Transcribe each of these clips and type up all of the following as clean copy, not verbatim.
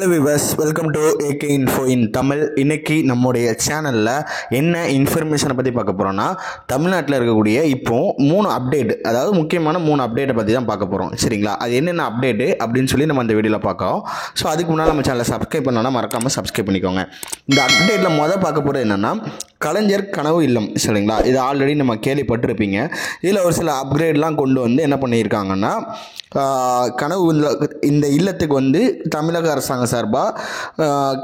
Hello viewers, welcome to AK info இன் தமிழ். இன்றைக்கி நம்முடைய சேனலில் என்ன இன்ஃபர்மேஷனை பற்றி பார்க்க போகிறோன்னா, தமிழ்நாட்டில் இருக்கக்கூடிய இப்போது 3 அப்டேட், அதாவது முக்கியமான 3 அப்டேட்டை பற்றி தான் பார்க்க போகிறோம். சரிங்களா? அது என்னென்ன அப்டேட்டு அப்படின்னு சொல்லி நம்ம இந்த வீடியோவில் பார்க்கலாம். ஸோ அதுக்கு முன்னால் நம்ம சேனலை சப்ஸ்கிரைப் பண்ணலாம், மறக்காமல் சப்ஸ்கிரைப் பண்ணிக்கோங்க. இந்த அப்டேட்டில் பார்க்க போகிறது என்னென்னா, கலைஞர் கனவு இல்லம். சரிங்களா? இது ஆல்ரெடி நம்ம கேள்விப்பட்டிருப்பீங்க. இதில் ஒரு சில அப்கிரேட்லாம் கொண்டு வந்து என்ன பண்ணியிருக்காங்கன்னா, கனவு இந்த இல்லத்துக்கு வந்து தமிழக அரசாங்கம் சார்பாக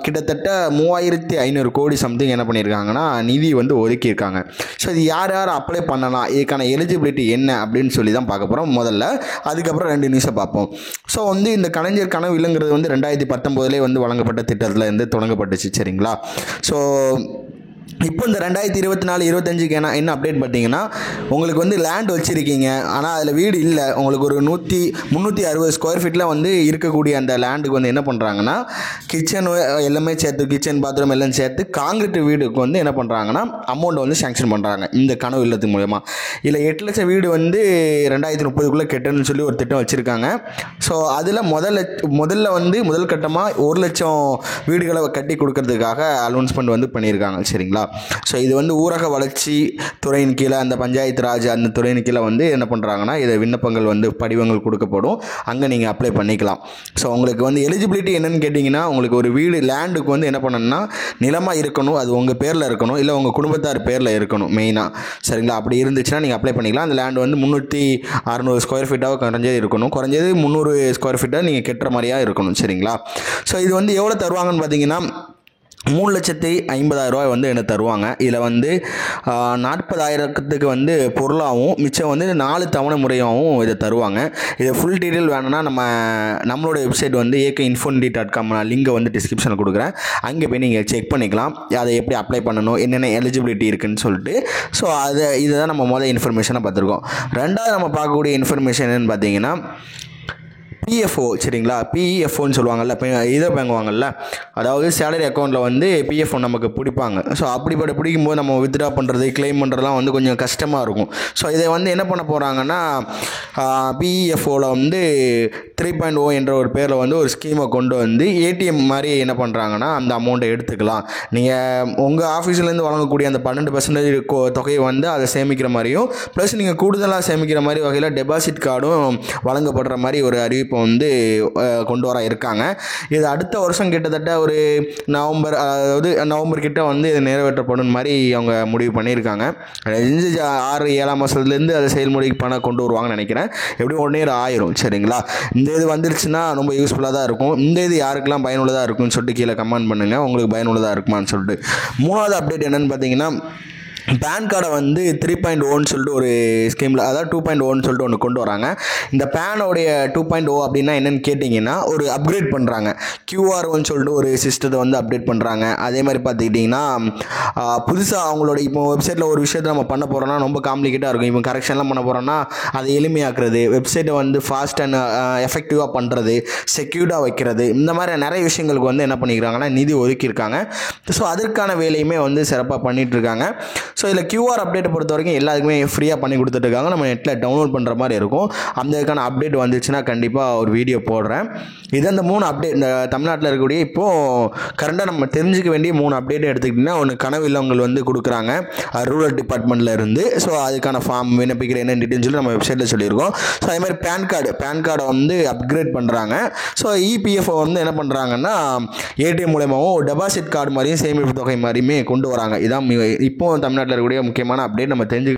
கிட்டத்தட்ட 3500 கோடி சம்திங் என்ன பண்ணியிருக்காங்கன்னா நிதி வந்து ஒதுக்கியிருக்காங்க. ஸோ இது யார் யார் அப்ளை பண்ணலாம், இதுக்கான எலிஜிபிலிட்டி என்ன அப்படின்னு சொல்லி தான் பார்க்க போகிறோம் முதல்ல. அதுக்கப்புறம் 2 நியூஸை பார்ப்போம். ஸோ வந்து இந்த கலைஞர் கனவு இல்லைங்கிறது வந்து 2019 வந்து வழங்கப்பட்ட திட்டத்தில் இருந்து தொடங்கப்பட்டுச்சு. சரிங்களா? ஸோ இப்போ இந்த 2024-25 என்ன அப்டேட் பார்த்தீங்கன்னா, உங்களுக்கு வந்து லேண்ட் வச்சுருக்கீங்க, ஆனால் அதில் வீடு இல்லை, உங்களுக்கு ஒரு 360 ஸ்கொயர் ஃபீட்டில் வந்து இருக்கக்கூடிய அந்த லேண்டுக்கு வந்து என்ன பண்ணுறாங்கன்னா, கிச்சன் எல்லாமே சேர்த்து, கிச்சன் பாத்ரூம் எல்லாம் சேர்த்து காங்கிரீட் வீடுக்கு வந்து என்ன பண்ணுறாங்கன்னா அமௌண்ட் வந்து சேங்ஷன் பண்ணுறாங்க இந்த கனவு இல்லத்து மூலமா. இதில் 8 லட்சம் வீடு வந்து 2030 கட்டணும்னு சொல்லி ஒரு திட்டம் வச்சுருக்காங்க. ஸோ அதில் முதல்ல வந்து முதல் கட்டமாக 1 லட்சம் வீடுகளை கட்டி கொடுக்கறதுக்காக அனௌன்ஸ்மெண்ட் வந்து பண்ணியிருக்காங்க. சரிங்களா? ஸோ இது வந்து ஊரக வளர்ச்சி துறையின் கீழே, அந்த பஞ்சாயத்து ராஜ் அந்த துறையின் கீழே வந்து என்ன பண்ணுறாங்கன்னா, இதை விண்ணப்பங்கள் வந்து படிவங்கள் கொடுக்கப்படும், அங்கே நீங்கள் அப்ளை பண்ணிக்கலாம். ஸோ உங்களுக்கு வந்து எலிஜிபிலிட்டி என்னென்னு கேட்டிங்கன்னா, உங்களுக்கு ஒரு வீடு லேண்டுக்கு வந்து என்ன பண்ணணும்னா நிலமாக இருக்கணும், அது உங்கள் பேரில் இருக்கணும், இல்லை உங்கள் குடும்பத்தார் பேரில் இருக்கணும் மெயினாக. சரிங்களா? அப்படி இருந்துச்சுன்னா நீங்கள் அப்ளை பண்ணிக்கலாம். அந்த லேண்டு வந்து 300-600 ஸ்கொயர் ஃபீட்டாக குறைஞ்சது இருக்கணும், குறைஞ்சது 300 ஸ்கொயர் ஃபீட்டாக நீங்கள் கட்டுற மாதிரியாக இருக்கணும். சரிங்களா? ஸோ இது வந்து எவ்வளோ தருவாங்கன்னு பார்த்தீங்கன்னா, 3,50,000 வந்து என்ன தருவாங்க. இதில் வந்து 40,000க்கு வந்து பொருளாகவும், மிச்சம் வந்து 4 தவணை முறையாகவும் இதை தருவாங்க. இதை ஃபுல் டீட்டெயில் வேணும்னா நம்மளோட வெப்சைட் வந்து akinfo.com லிங்கை வந்து டிஸ்கிரிப்ஷனில் கொடுக்குறேன், அங்கே போய் நீங்கள் செக் பண்ணிக்கலாம் அதை எப்படி அப்ளை பண்ணணும், என்னென்ன எலிஜிபிலிட்டி இருக்குதுன்னு சொல்லிட்டு. ஸோ இதை தான் நம்ம முதல் இன்ஃபர்மேஷனாக பார்த்துருக்கோம். ரெண்டாவது நம்ம பார்க்கக்கூடிய இன்ஃபர்மேஷன் என்னென்னு பார்த்தீங்கன்னா, பிஎஃப்ஓ. சரிங்களா? பிஇஎஃப்ஓன்னு சொல்லுவாங்கள்ல, இதை வாங்குவாங்கள்ல, அதாவது சேலரி அக்கௌண்ட்டில் வந்து பிஎஃப்ஓ நமக்கு பிடிப்பாங்க. ஸோ அப்படிப்பட்ட பிடிக்கும்போது நம்ம வித்ட்ரா பண்ணுறது, கிளைம் பண்ணுறதுலாம் வந்து கொஞ்சம் கஷ்டமாக இருக்கும். ஸோ இதை வந்து என்ன பண்ண போகிறாங்கன்னா, பிஇஎஃப்ஓவில் வந்து 3.0 என்ற ஒரு பேரில் வந்து ஒரு ஸ்கீமை கொண்டு வந்து ஏடிஎம் மாதிரி என்ன பண்ணுறாங்கன்னா அந்த அமௌண்ட்டை எடுத்துக்கலாம். நீங்கள் உங்கள் ஆஃபீஸ்லேருந்து வழங்கக்கூடிய அந்த 12% தொகையை வந்து அதை சேமிக்கிற மாதிரியும், ப்ளஸ் நீங்கள் கூடுதலாக சேமிக்கிற மாதிரி வகையில் டெபாசிட் கார்டும் வழங்கப்படுற மாதிரி ஒரு அறிவிப்பு வந்து கொண்டு வர இருக்காங்க. இது அடுத்த வருஷம் கிட்டத்தட்ட ஒரு நவம்பர் கிட்ட வந்து இது நிறைவேற்றப்படும் மாதிரி அவங்க முடிவு பண்ணியிருக்காங்க. 6-7 மாதத்துலேருந்து அதை செயல்முறைக்கு கொண்டு வருவாங்கன்னு நினைக்கிறேன். எப்படியும் 1 இயர் ஆயிரும். சரிங்களா? இந்த இது வந்துருச்சுன்னா ரொம்ப யூஸ்ஃபுல்லாக தான் இருக்கும். இந்த இது யாருக்கெல்லாம் பயனுள்ளதாக இருக்கும்னு சொல்லிட்டு கீழே கமெண்ட் பண்ணுங்கள், உங்களுக்கு பயனுள்ளதாக இருக்குமான்னு சொல்லிட்டு. 3வது அப்டேட் என்னென்னு பார்த்தீங்கன்னா, பேன் கார்டை வந்து 3.0ன்னு சொல்லிட்டு ஒரு ஸ்கீமில், அதாவது 2.0ன்னு சொல்லிட்டு ஒன்று கொண்டு வராங்க. இந்த பேனோடைய 2.0 அப்படின்னா என்னென்னு கேட்டிங்கன்னா, ஒரு அப்கிரேட் பண்ணுறாங்க. QR1 சொல்லிட்டு ஒரு சிஸ்டத்தை வந்து அப்டேட் பண்ணுறாங்க. அதே மாதிரி பார்த்துக்கிட்டிங்கன்னா, புதுசாக அவங்களோட இப்போ வெப்சைட்டில் ஒரு விஷயத்தை நம்ம பண்ண போகிறோன்னா ரொம்ப காம்ப்ளிகேட்டாக இருக்கும். இப்போ கரெக்ஷன்லாம் பண்ண போகிறோன்னா அதை எளிமையாக்குறது, வெப்சைட்டை வந்து ஃபாஸ்ட் அண்ட் எஃபெக்டிவாக பண்ணுறது, செக்யூர்டாக வைக்கிறது, இந்த மாதிரி நிறைய விஷயங்களுக்கு வந்து என்ன பண்ணிக்கிறாங்கன்னா நிதி ஒதுக்கியிருக்காங்க. ஸோ அதற்கான வேலையுமே வந்து சிறப்பாக பண்ணிகிட்ருக்காங்க. ஸோ இதில் QR அப்டேட்டை பொறுத்த வரைக்கும் எல்லாருக்குமே ஃப்ரீயாக பண்ணி கொடுத்துட்ருக்காங்க. நம்ம நெட்டில் டவுன்லோட் பண்ணுற மாதிரி இருக்கும். அதுக்கான அப்டேட் வந்துச்சுன்னா கண்டிப்பாக ஒரு வீடியோ போடுறேன். இது அந்த 3 அப்டேட் இந்த தமிழ்நாட்டில் இருக்கக்கூடிய இப்போது கரண்டாக நம்ம தெரிஞ்சுக்க வேண்டிய 3 அப்டேட் எடுத்துக்கிட்டிங்கன்னா, ஒன்று கனவு இல்லங்கள் வந்து கொடுக்குறாங்க ரூரல் டிபார்ட்மெண்ட்டில் இருந்து. ஸோ அதுக்கான ஃபார்ம் விண்ணப்பிக்கிற என்ன டீட்டெயில்ஸ் சொல்லி நம்ம வெப்சைட்டில் சொல்லியிருக்கோம். ஸோ அதே மாதிரி பேன் கார்டை வந்து அப்கிரேட் பண்ணுறாங்க. ஸோ இபிஎஃப்ஓ வந்து என்ன பண்ணுறாங்கன்னா, ஏடிஎம் மூலமாகவும் டெபாசிட் கார்டு மாதிரியும் சேமிப்பு தொகை மாதிரியுமே கொண்டு வராங்க. இதான் இப்போ தமிழ்நாட்டில் இருக்கக்கூடிய முக்கியமான அப்டேட் நம்ம தெரிஞ்சு